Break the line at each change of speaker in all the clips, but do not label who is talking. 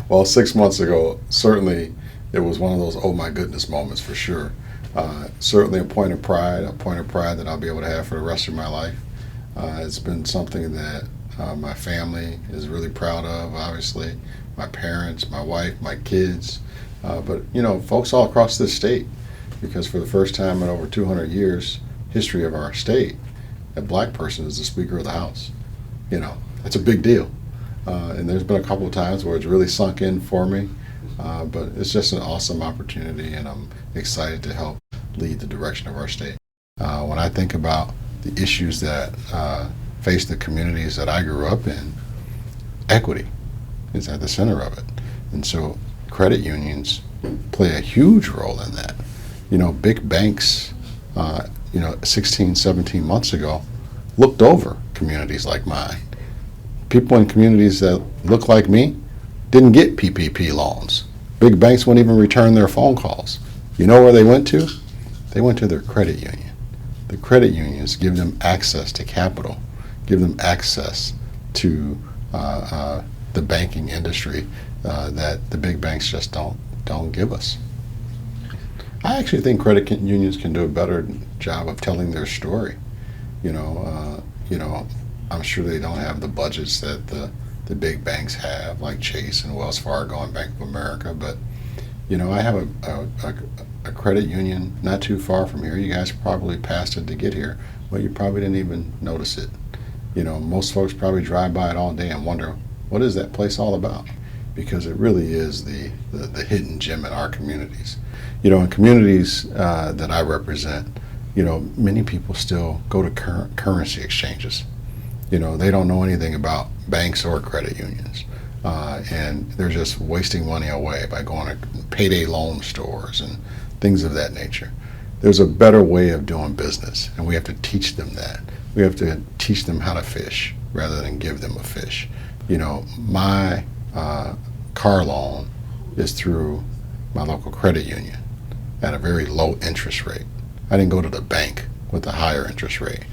Well, 6 months ago, certainly it was one of those oh my goodness moments for sure. Certainly a point of pride, that I'll be able to have for the rest of my life. It's been something that my family is really proud of, obviously. My parents, my wife, my kids, but folks all across this state, because for the first time in over 200 years history of our state, a black person is the Speaker of the House. That's a big deal. And there's been a couple of times where it's really sunk in for me, but it's just an awesome opportunity, and I'm excited to help lead the direction of our state. When I think about the issues that face the communities that I grew up in, equity is at the center of it. And so credit unions play a huge role in that. Big banks, 16, 17 months ago, looked over communities like mine. People in communities that look like me didn't get PPP loans. Big banks wouldn't even return their phone calls. You know where they went to? They went to their credit union. The credit unions give them access to capital, give them access to the banking industry that the big banks just don't give us. I actually think credit unions can do a better job of telling their story. I'm sure they don't have the budgets that the big banks have, like Chase and Wells Fargo and Bank of America. But I have a credit union not too far from here. You guys probably passed it to get here, but you probably didn't even notice it. Most folks probably drive by it all day and wonder, what is that place all about? Because it really is the hidden gem in our communities. In communities that I represent, many people still go to currency exchanges. They don't know anything about banks or credit unions. And they're just wasting money away by going to payday loan stores and things of that nature. There's a better way of doing business, and we have to teach them that. We have to teach them how to fish rather than give them a fish. My car loan is through my local credit union at a very low interest rate. I didn't go to the bank with a higher interest rate.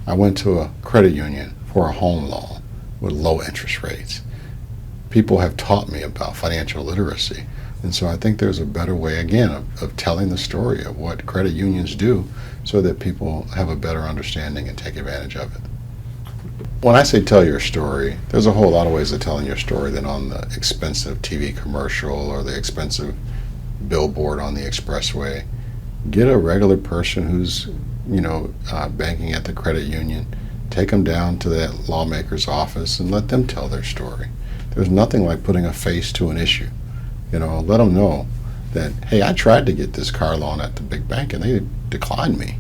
I went to a credit union for a home loan with low interest rates. People have taught me about financial literacy, and so I think there's a better way, again, of telling the story of what credit unions do so that people have a better understanding and take advantage of it. When I say tell your story, there's a whole lot of ways of telling your story than on the expensive TV commercial or the expensive billboard on the expressway. Get a regular person who's banking at the credit union, take them down to that lawmaker's office and let them tell their story. There's nothing like putting a face to an issue. Let them know that, hey, I tried to get this car loan at the big bank and they declined me.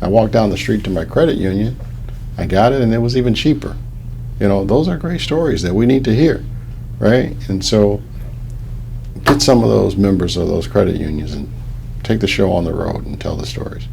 I walked down the street to my credit union, I got it, and it was even cheaper. Those are great stories that we need to hear, right? And so get some of those members of those credit unions and take the show on the road and tell the stories.